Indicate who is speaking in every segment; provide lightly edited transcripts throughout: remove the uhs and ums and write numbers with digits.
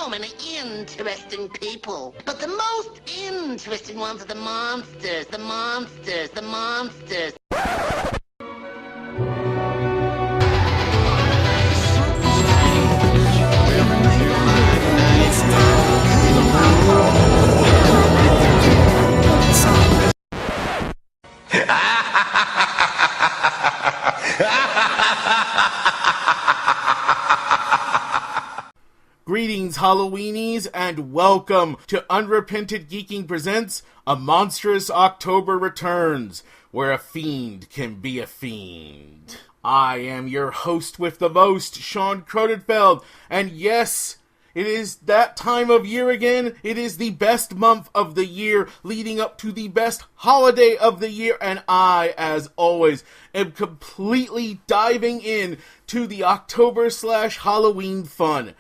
Speaker 1: so many interesting people. But the most interesting ones are the monsters, the monsters, the monsters.
Speaker 2: Greetings, Halloweenies, and welcome to Unrepentant Geeking Presents A Monstrous October Returns, where a fiend can be a fiend. I am your host with the most, Shaun, and yes, it is that time of year again. It is the best month of the year, leading up to the best holiday of the year, and I, as always, am completely diving in to the October/Halloween fun.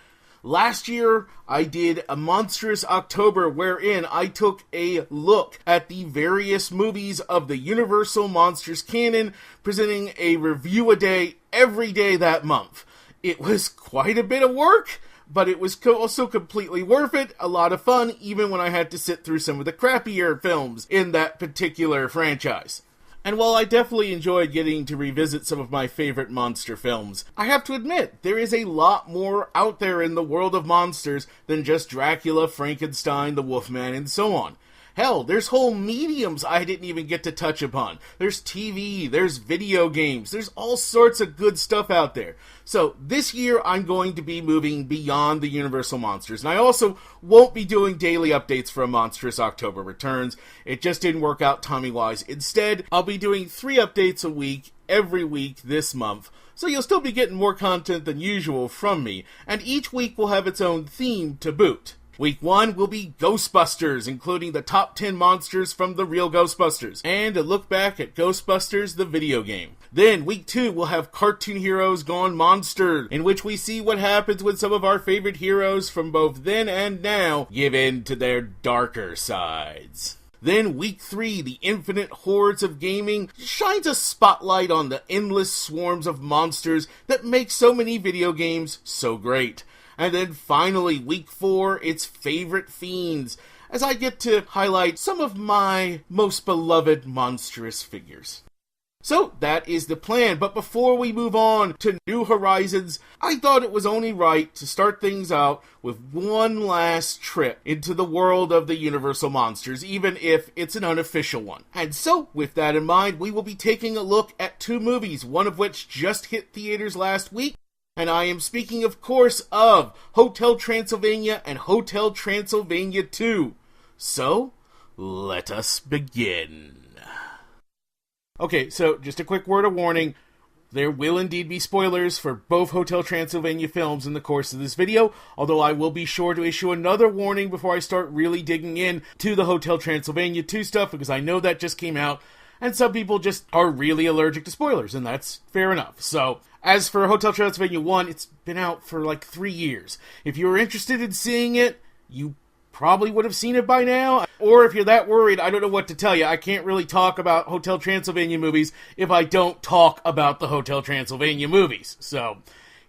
Speaker 2: Last year, I did a Monstrous October wherein I took a look at the various movies of the Universal Monsters canon, presenting a review a day every day that month. It was quite a bit of work, but it was also completely worth it, a lot of fun, even when I had to sit through some of the crappier films in that particular franchise. And while I definitely enjoyed getting to revisit some of my favorite monster films, I have to admit, there is a lot more out there in the world of monsters than just Dracula, Frankenstein, the Wolfman, and so on. Hell, there's whole mediums I didn't even get to touch upon. There's TV, there's video games, there's all sorts of good stuff out there. So this year I'm going to be moving beyond the Universal Monsters, and I also won't be doing daily updates for A Monstrous October Returns. It just didn't work out timing-wise. Instead, I'll be doing 3 updates a week, every week this month. So you'll still be getting more content than usual from me, and each week will have its own theme to boot. Week 1 will be Ghostbusters, including the top 10 monsters from the real Ghostbusters, and a look back at Ghostbusters, the video game. Then, Week 2 will have Cartoon Heroes Gone Monster, in which we see what happens when some of our favorite heroes from both then and now give in to their darker sides. Then, Week 3, the Infinite Hordes of Gaming, shines a spotlight on the endless swarms of monsters that make so many video games so great. And then finally, Week 4, it's Favorite Fiends, as I get to highlight some of my most beloved monstrous figures. So, that is the plan, but before we move on to New Horizons, I thought it was only right to start things out with one last trip into the world of the Universal Monsters, even if it's an unofficial one. And so, with that in mind, we will be taking a look at 2 movies, one of which just hit theaters last week. And I am speaking, of course, of Hotel Transylvania and Hotel Transylvania 2. So, let us begin. Okay, so just a quick word of warning. There will indeed be spoilers for both Hotel Transylvania films in the course of this video, although I will be sure to issue another warning before I start really digging in to the Hotel Transylvania 2 stuff, because I know that just came out, and some people just are really allergic to spoilers, and that's fair enough. So, as for Hotel Transylvania 1, it's been out for like 3 years. If you were interested in seeing it, you probably would have seen it by now. Or if you're that worried, I don't know what to tell you. I can't really talk about Hotel Transylvania movies if I don't talk about the Hotel Transylvania movies. So,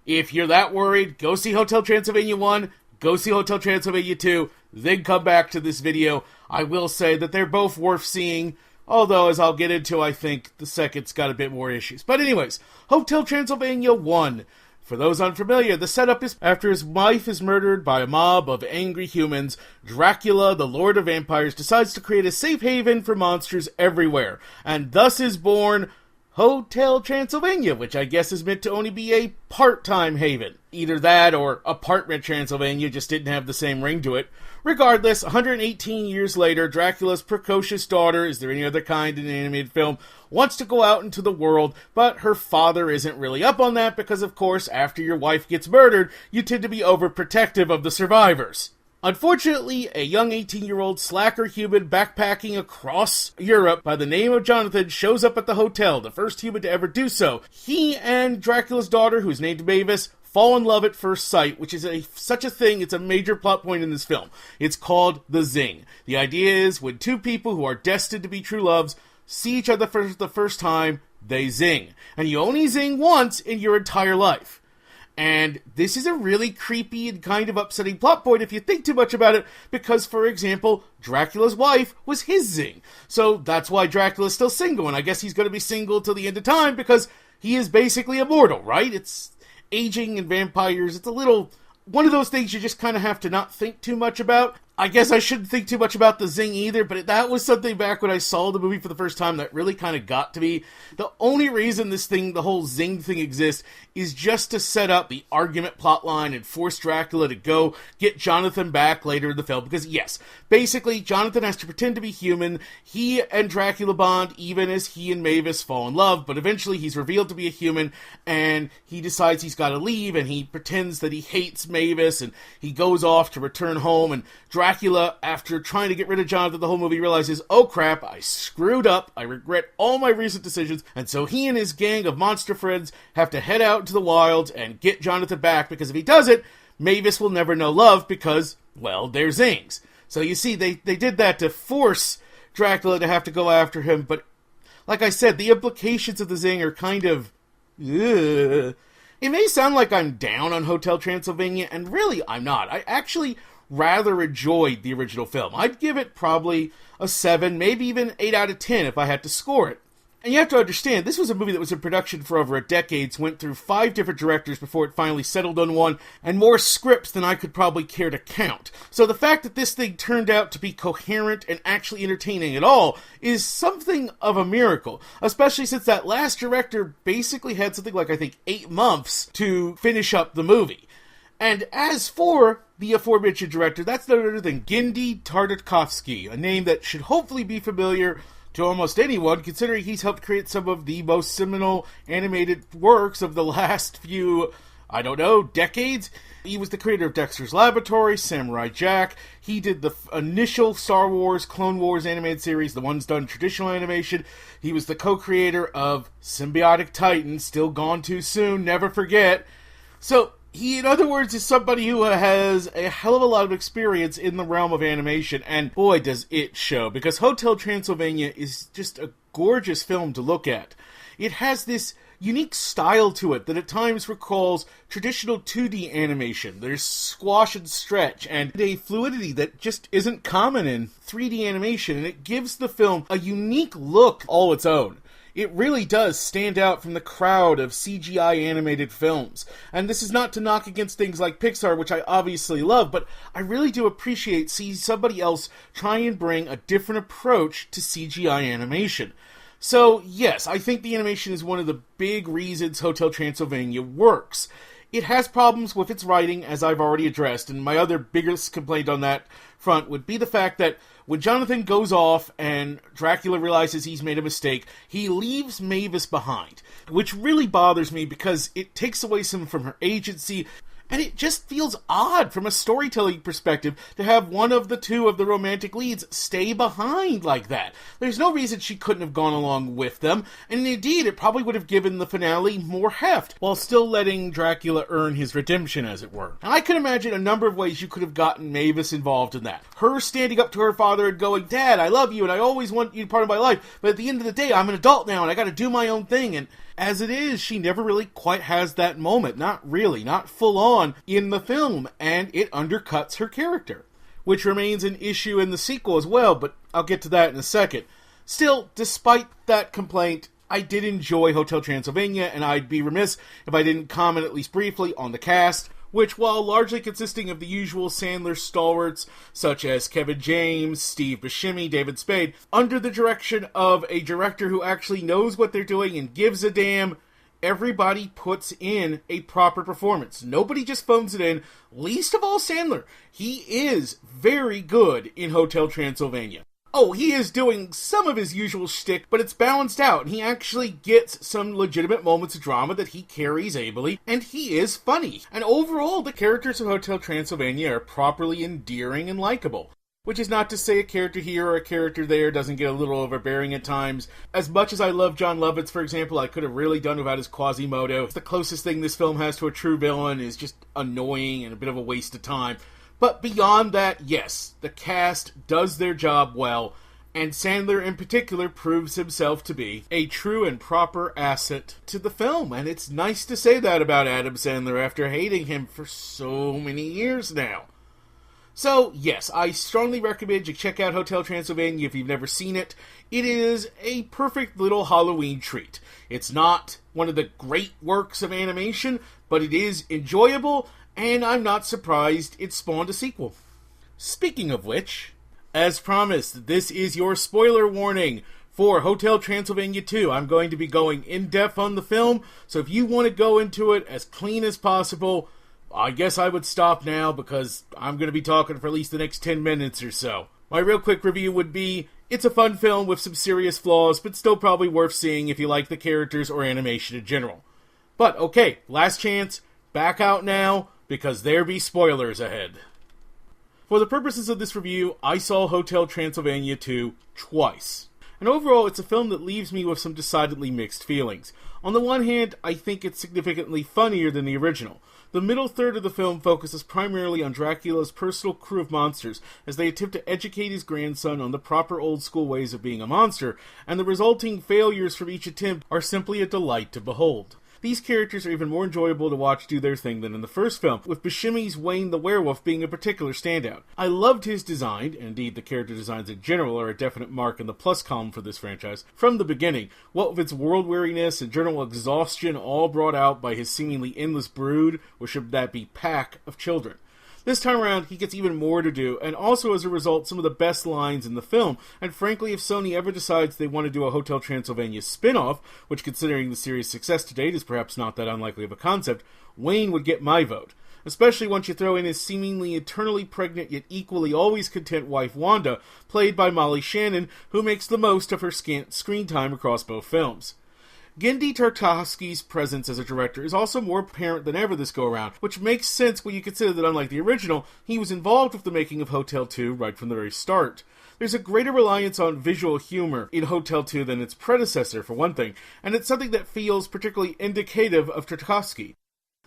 Speaker 2: if you're that worried, go see Hotel Transylvania 1, go see Hotel Transylvania 2, then come back to this video. I will say that they're both worth seeing, although, as I'll get into, I think the second's got a bit more issues. But anyways, Hotel Transylvania 1. For those unfamiliar, the setup is after his wife is murdered by a mob of angry humans, Dracula, the Lord of Vampires, decides to create a safe haven for monsters everywhere. And thus is born Hotel Transylvania, which I guess is meant to only be a part-time haven. Either that or Apartment Transylvania just didn't have the same ring to it. Regardless, 118 years later, Dracula's precocious daughter, is there any other kind in an animated film, wants to go out into the world, but her father isn't really up on that because, of course, after your wife gets murdered, you tend to be overprotective of the survivors. Unfortunately, a young 18-year-old slacker human backpacking across Europe by the name of Jonathan shows up at the hotel, the first human to ever do so. He and Dracula's daughter, who's named Mavis, fall in love at first sight, which is such a thing, it's a major plot point in this film. It's called the Zing. The idea is when two people who are destined to be true loves see each other for the first time, they zing. And you only zing once in your entire life. And this is a really creepy and kind of upsetting plot point if you think too much about it, because, for example, Dracula's wife was his zing. So that's why Dracula's still single, and I guess he's going to be single till the end of time, because he is basically immortal, right? It's aging and vampires. It's a little... one of those things you just kind of have to not think too much about. I guess I shouldn't think too much about the zing either, but that was something back when I saw the movie for the first time that really kind of got to me. The only reason this thing, the whole zing thing exists, is just to set up the argument plotline and force Dracula to go get Jonathan back later in the film. Because yes, basically, Jonathan has to pretend to be human. He and Dracula bond even as he and Mavis fall in love, but eventually he's revealed to be a human, and he decides he's got to leave, and he pretends that he hates Mavis, and he goes off to return home, and Dracula, after trying to get rid of Jonathan the whole movie, realizes, oh crap, I screwed up, I regret all my recent decisions, and so he and his gang of monster friends have to head out into the wilds and get Jonathan back, because if he does it, Mavis will never know love because, well, they're zings. So you see, they did that to force Dracula to have to go after him, but like I said, the implications of the zing are kind of... ugh. It may sound like I'm down on Hotel Transylvania, and really I'm not. I actually rather enjoyed the original film. I'd give it probably a 7, maybe even 8 out of 10 if I had to score it. And you have to understand, this was a movie that was in production for over a decade, went through 5 different directors before it finally settled on one, and more scripts than I could probably care to count. So the fact that this thing turned out to be coherent and actually entertaining at all is something of a miracle, especially since that last director basically had something like, I think, 8 months to finish up the movie. And as for the aforementioned director, that's none other than Genndy Tartakovsky, a name that should hopefully be familiar to almost anyone, considering he's helped create some of the most seminal animated works of the last few, I don't know, decades. He was the creator of Dexter's Laboratory, Samurai Jack. He did the initial Star Wars, Clone Wars animated series, the ones done traditional animation. He was the co-creator of Symbiotic Titan, still gone too soon, never forget. So, he, in other words, is somebody who has a hell of a lot of experience in the realm of animation, and boy does it show, because Hotel Transylvania is just a gorgeous film to look at. It has this unique style to it that at times recalls traditional 2D animation. There's squash and stretch, and a fluidity that just isn't common in 3D animation, and it gives the film a unique look all its own. It really does stand out from the crowd of CGI animated films. And this is not to knock against things like Pixar, which I obviously love, but I really do appreciate seeing somebody else try and bring a different approach to CGI animation. So, yes, I think the animation is one of the big reasons Hotel Transylvania works. It has problems with its writing, as I've already addressed, and my other biggest complaint on that front would be the fact that when Jonathan goes off and Dracula realizes he's made a mistake, he leaves Mavis behind, which really bothers me because it takes away some from her agency, and it just feels odd from a storytelling perspective to have one of the two of the romantic leads stay behind like that. There's no reason she couldn't have gone along with them, and indeed it probably would have given the finale more heft, while still letting Dracula earn his redemption, as it were. And I can imagine a number of ways you could have gotten Mavis involved in that. Her standing up to her father and going, "Dad, I love you, and I always want you part of my life, but at the end of the day, I'm an adult now, and I gotta do my own thing," and as it is, she never really quite has that moment. Not really, not full on in the film, and it undercuts her character, which remains an issue in the sequel as well, but I'll get to that in a second. Still, despite that complaint, I did enjoy Hotel Transylvania, and I'd be remiss if I didn't comment at least briefly on the cast, which, while largely consisting of the usual Sandler stalwarts, such as Kevin James, Steve Buscemi, David Spade, under the direction of a director who actually knows what they're doing and gives a damn, everybody puts in a proper performance. Nobody just phones it in, least of all Sandler. He is very good in Hotel Transylvania. Oh, he is doing some of his usual shtick, but it's balanced out, and he actually gets some legitimate moments of drama that he carries ably, and he is funny. And overall, the characters of Hotel Transylvania are properly endearing and likable. Which is not to say a character here or a character there doesn't get a little overbearing at times. As much as I love John Lovitz, for example, I could have really done without his Quasimodo. The closest thing this film has to a true villain is just annoying and a bit of a waste of time. But beyond that, yes, the cast does their job well, And Sandler in particular proves himself to be a true and proper asset to the film. And it's nice to say that about Adam Sandler after hating him for so many years now. So, yes, I strongly recommend you check out Hotel Transylvania if you've never seen it. It is a perfect little Halloween treat. It's not one of the great works of animation, but it is enjoyable, and I'm not surprised it spawned a sequel. Speaking of which, as promised, this is your spoiler warning for Hotel Transylvania 2. I'm going to be going in-depth on the film, so if you want to go into it as clean as possible, I guess I would stop now because I'm going to be talking for at least the next 10 minutes or so. My real quick review would be, it's a fun film with some serious flaws, but still probably worth seeing if you like the characters or animation in general. But okay, last chance, back out now, because there be spoilers ahead. For the purposes of this review, I saw Hotel Transylvania 2 twice. And overall, it's a film that leaves me with some decidedly mixed feelings. On the one hand, I think it's significantly funnier than the original. The middle third of the film focuses primarily on Dracula's personal crew of monsters as they attempt to educate his grandson on the proper old-school ways of being a monster, and the resulting failures from each attempt are simply a delight to behold. These characters are even more enjoyable to watch do their thing than in the first film, with Buscemi's Wayne the Werewolf being a particular standout. I loved his design, and indeed the character designs in general are a definite mark in the plus column for this franchise, from the beginning, what with its world-weariness and general exhaustion all brought out by his seemingly endless brood, or should that be pack, of children. This time around, he gets even more to do, and also as a result, some of the best lines in the film, and frankly, if Sony ever decides they want to do a Hotel Transylvania spin-off, which considering the series' success to date is perhaps not that unlikely of a concept, Wayne would get my vote. Especially once you throw in his seemingly eternally pregnant yet equally always content wife Wanda, played by Molly Shannon, who makes the most of her scant screen time across both films. Genndy Tartakovsky's presence as a director is also more apparent than ever this go-around, which makes sense when you consider that unlike the original, he was involved with the making of Hotel 2 right from the very start. There's a greater reliance on visual humor in Hotel 2 than its predecessor, for one thing, and it's something that feels particularly indicative of Tartakovsky.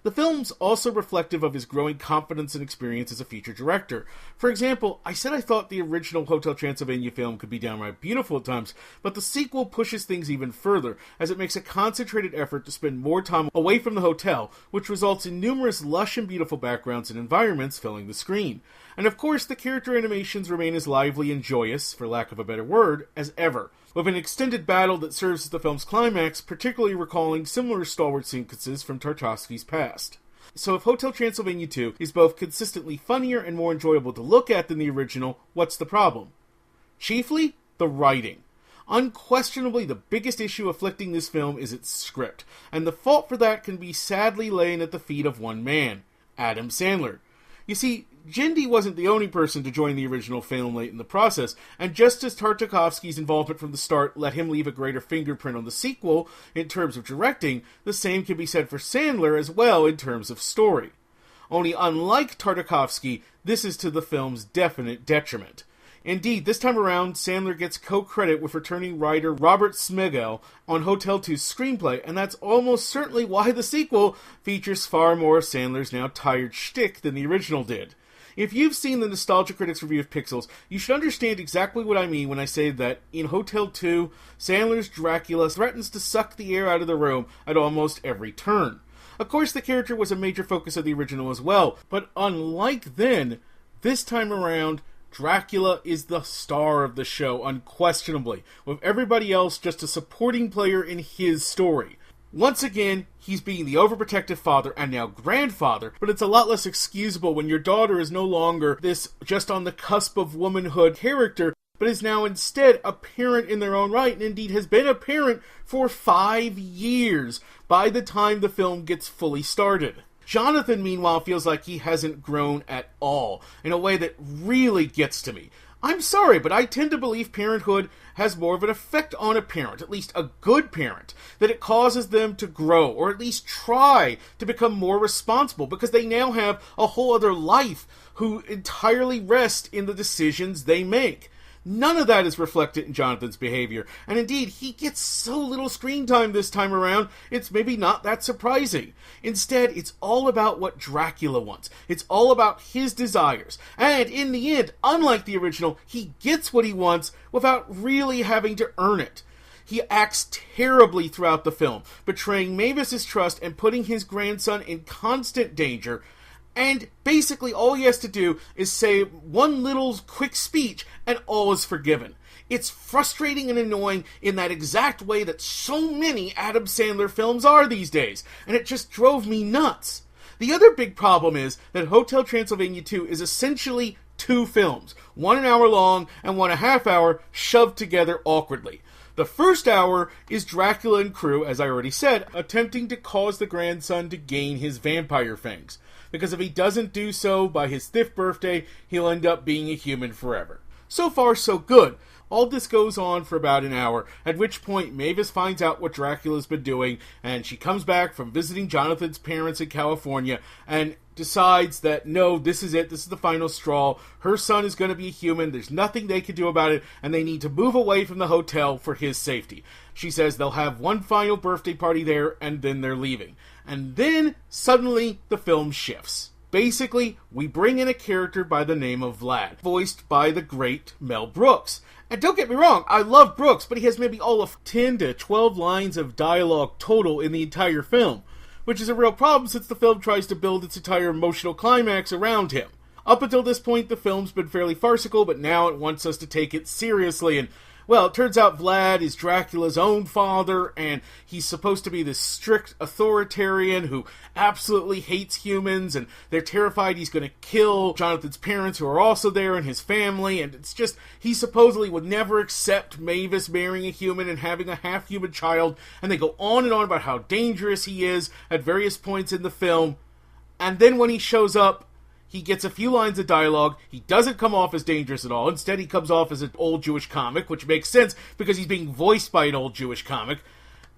Speaker 2: The film's also reflective of his growing confidence and experience as a feature director. For example, I said I thought the original Hotel Transylvania film could be downright beautiful at times, but the sequel pushes things even further, as it makes a concentrated effort to spend more time away from the hotel, which results in numerous lush and beautiful backgrounds and environments filling the screen. And of course, the character animations remain as lively and joyous, for lack of a better word, as ever, with an extended battle that serves as the film's climax, particularly recalling similar stalwart sequences from Tartakovsky's past. So if Hotel Transylvania 2 is both consistently funnier and more enjoyable to look at than the original, what's the problem? Chiefly, the writing. Unquestionably, the biggest issue afflicting this film is its script, and the fault for that can be sadly laying at the feet of one man, Adam Sandler. You see, Genndy wasn't the only person to join the original film late in the process, and just as Tartakovsky's involvement from the start let him leave a greater fingerprint on the sequel in terms of directing, the same can be said for Sandler as well in terms of story. Only unlike Tartakovsky, this is to the film's definite detriment. Indeed, this time around, Sandler gets co-credit with returning writer Robert Smigel on Hotel 2's screenplay, and that's almost certainly why the sequel features far more of Sandler's now tired shtick than the original did. If you've seen the Nostalgia Critic's review of Pixels, you should understand exactly what I mean when I say that in Hotel 2, Sandler's Dracula threatens to suck the air out of the room at almost every turn. Of course, the character was a major focus of the original as well, but unlike then, this time around, Dracula is the star of the show, unquestionably, with everybody else just a supporting player in his story. Once again, he's being the overprotective father and now grandfather, but it's a lot less excusable when your daughter is no longer this just on the cusp of womanhood character, but is now instead a parent in their own right, and indeed has been a parent for 5 years by the time the film gets fully started. Jonathan, meanwhile, feels like he hasn't grown at all, in a way that really gets to me. I'm sorry, but I tend to believe parenthood has more of an effect on a parent, at least a good parent, that it causes them to grow, or at least try to become more responsible, because they now have a whole other life who entirely rest in the decisions they make. None of that is reflected in Jonathan's behavior, and indeed, he gets so little screen time this time around, it's maybe not that surprising. Instead, it's all about what Dracula wants. It's all about his desires, and in the end, unlike the original, he gets what he wants without really having to earn it. He acts terribly throughout the film, betraying Mavis's trust and putting his grandson in constant danger, and basically all he has to do is say one little quick speech and all is forgiven. It's frustrating and annoying in that exact way that so many Adam Sandler films are these days, and it just drove me nuts. The other big problem is that Hotel Transylvania 2 is essentially two films, one an hour long and one a half hour, shoved together awkwardly. The first hour is Dracula and crew, as I already said, attempting to cause the grandson to gain his vampire fangs. Because if he doesn't do so by his 5th birthday, he'll end up being a human forever. So far, so good. All this goes on for about an hour, at which point Mavis finds out what Dracula's been doing, and she comes back from visiting Jonathan's parents in California, and decides that, no, this is it, this is the final straw, her son is going to be a human, there's nothing they can do about it, and they need to move away from the hotel for his safety. She says they'll have one final birthday party there, and then they're leaving. And then, suddenly, the film shifts. Basically, we bring in a character by the name of Vlad, voiced by the great Mel Brooks. And don't get me wrong, I love Brooks, but he has maybe all of 10 to 12 lines of dialogue total in the entire film, which is a real problem since the film tries to build its entire emotional climax around him. Up until this point, the film's been fairly farcical, but now it wants us to take it seriously, and well, it turns out Vlad is Dracula's own father, and he's supposed to be this strict authoritarian who absolutely hates humans, and they're terrified he's going to kill Jonathan's parents who are also there and his family, and it's just, he supposedly would never accept Mavis marrying a human and having a half-human child, and they go on and on about how dangerous he is at various points in the film, and then when he shows up, he gets a few lines of dialogue. He doesn't come off as dangerous at all. Instead, he comes off as an old Jewish comic, which makes sense because he's being voiced by an old Jewish comic.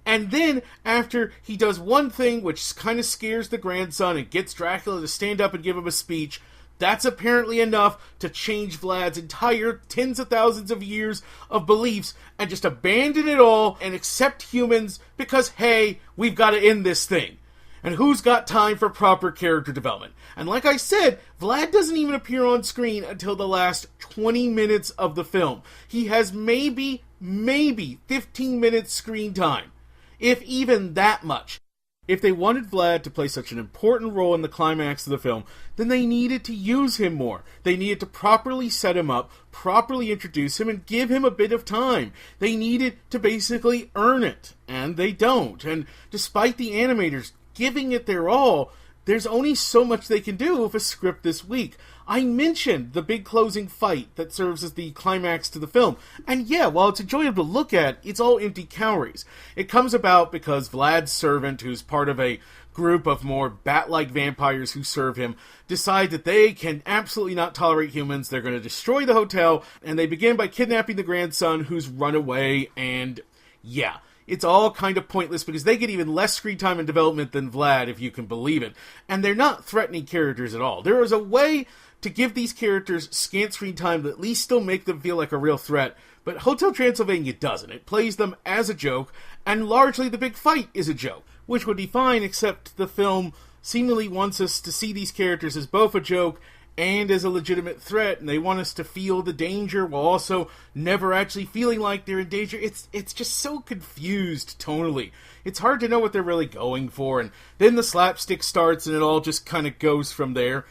Speaker 2: And then, after he does one thing which kind of scares the grandson and gets Dracula to stand up and give him a speech, that's apparently enough to change Vlad's entire tens of thousands of years of beliefs and just abandon it all and accept humans because, hey, we've got to end this thing. And who's got time for proper character development? And like I said, Vlad doesn't even appear on screen until the last 20 minutes of the film. He has maybe 15 minutes screen time. If even that much. If they wanted Vlad to play such an important role in the climax of the film, then they needed to use him more. They needed to properly set him up, properly introduce him, and give him a bit of time. They needed to basically earn it. And they don't. And despite the animators giving it their all, there's only so much they can do with a script this weak. I mentioned the big closing fight that serves as the climax to the film. And yeah, while it's enjoyable to look at, it's all empty calories. It comes about because Vlad's servant, who's part of a group of more bat-like vampires who serve him, decide that they can absolutely not tolerate humans. They're going to destroy the hotel, and they begin by kidnapping the grandson who's run away, and yeah. It's all kind of pointless because they get even less screen time and development than Vlad, if you can believe it. And they're not threatening characters at all. There is a way to give these characters scant screen time that at least still make them feel like a real threat. But Hotel Transylvania doesn't. It plays them as a joke, and largely the big fight is a joke. Which would be fine, except the film seemingly wants us to see these characters as both a joke and as a legitimate threat, and they want us to feel the danger while also never actually feeling like they're in danger. It's just so confused tonally. It's hard to know what they're really going for, and then the slapstick starts and it all just kind of goes from there.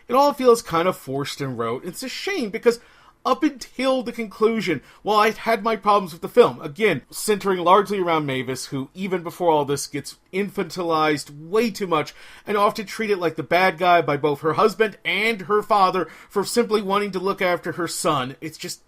Speaker 2: It all feels kind of forced and rote. It's a shame because up until the conclusion, while I had my problems with the film, again, centering largely around Mavis, who, even before all this, gets infantilized way too much, and often treated like the bad guy by both her husband and her father for simply wanting to look after her son. It's just,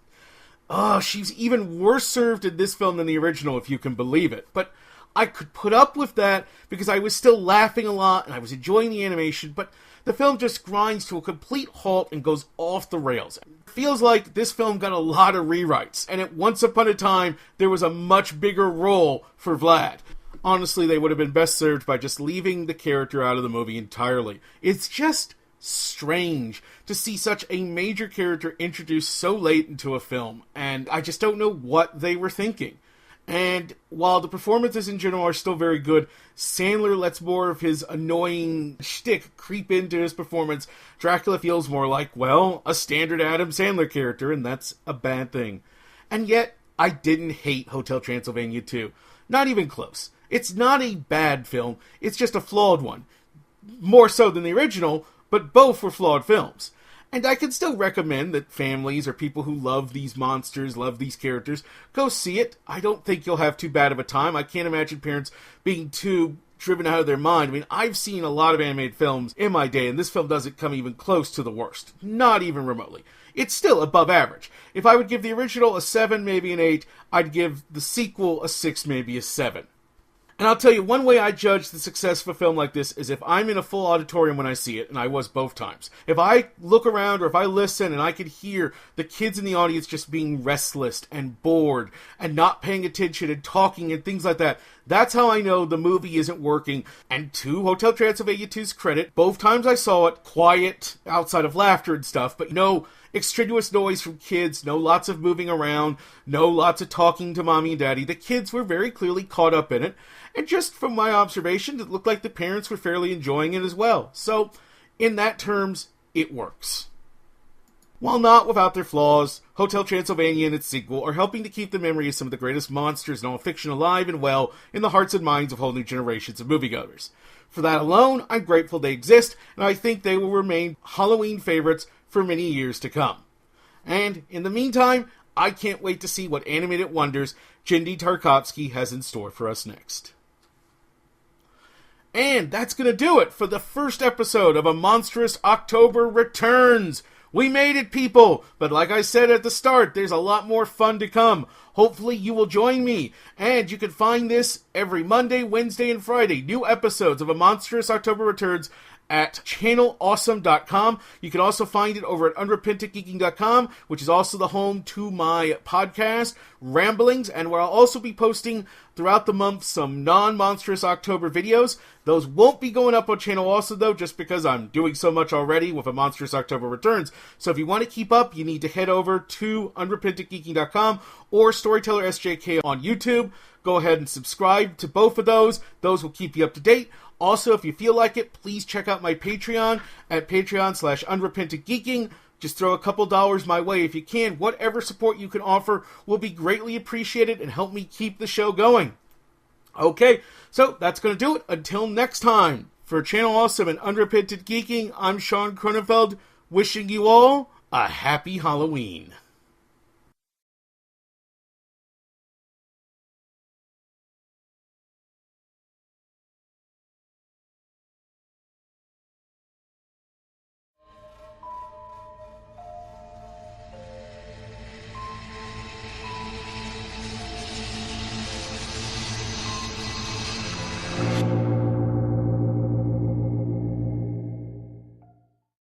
Speaker 2: she's even worse served in this film than the original, if you can believe it. But I could put up with that because I was still laughing a lot, and I was enjoying the animation, but the film just grinds to a complete halt and goes off the rails. It feels like this film got a lot of rewrites, and at once upon a time, there was a much bigger role for Vlad. Honestly, they would have been best served by just leaving the character out of the movie entirely. It's just strange to see such a major character introduced so late into a film, and I just don't know what they were thinking. And while the performances in general are still very good, Sandler lets more of his annoying shtick creep into his performance. Dracula feels more like, well, a standard Adam Sandler character, and that's a bad thing. And yet, I didn't hate Hotel Transylvania 2. Not even close. It's not a bad film, it's just a flawed one. More so than the original, but both were flawed films. And I can still recommend that families or people who love these monsters, love these characters, go see it. I don't think you'll have too bad of a time. I can't imagine parents being too driven out of their mind. I mean, I've seen a lot of animated films in my day, and this film doesn't come even close to the worst. Not even remotely. It's still above average. If I would give the original a 7, maybe an 8, I'd give the sequel a 6, maybe a 7. And I'll tell you, one way I judge the success of a film like this is if I'm in a full auditorium when I see it, and I was both times. If I look around or if I listen and I could hear the kids in the audience just being restless and bored and not paying attention and talking and things like that, that's how I know the movie isn't working. And to Hotel Transylvania 2's credit, both times I saw it, quiet, outside of laughter and stuff, but no extraneous noise from kids, no lots of moving around, no lots of talking to mommy and daddy. The kids were very clearly caught up in it. And just from my observation, it looked like the parents were fairly enjoying it as well. So, in that terms, it works. While not without their flaws, Hotel Transylvania and its sequel are helping to keep the memory of some of the greatest monsters in all fiction alive and well in the hearts and minds of whole new generations of moviegoers. For that alone, I'm grateful they exist, and I think they will remain Halloween favorites for many years to come. And, in the meantime, I can't wait to see what animated wonders Jindy Tarkovsky has in store for us next. And that's going to do it for the first episode of A Monstrous October Returns. We made it, people! But like I said at the start, there's a lot more fun to come. Hopefully you will join me. And you can find this every Monday, Wednesday, and Friday. New episodes of A Monstrous October Returns at channelawesome.com. You can also find it over at unrepentantgeeking.com, which is also the home to my podcast, Ramblings, and where I'll also be posting throughout the month some non-Monstrous October videos. Those won't be going up on Channel Awesome, though, just because I'm doing so much already with A Monstrous October Returns. So if you want to keep up, you need to head over to unrepentantgeeking.com or Storyteller SJK on YouTube. Go ahead and subscribe to both of those. Those will keep you up to date. Also, if you feel like it, please check out my Patreon at patreon.com/unrepentantgeeking. Just throw a couple dollars my way if you can. Whatever support you can offer will be greatly appreciated and help me keep the show going. Okay, so that's going to do it. Until next time, for Channel Awesome and Unrepentant Geeking, I'm Shaun Cronenfeld, wishing you all a happy Halloween.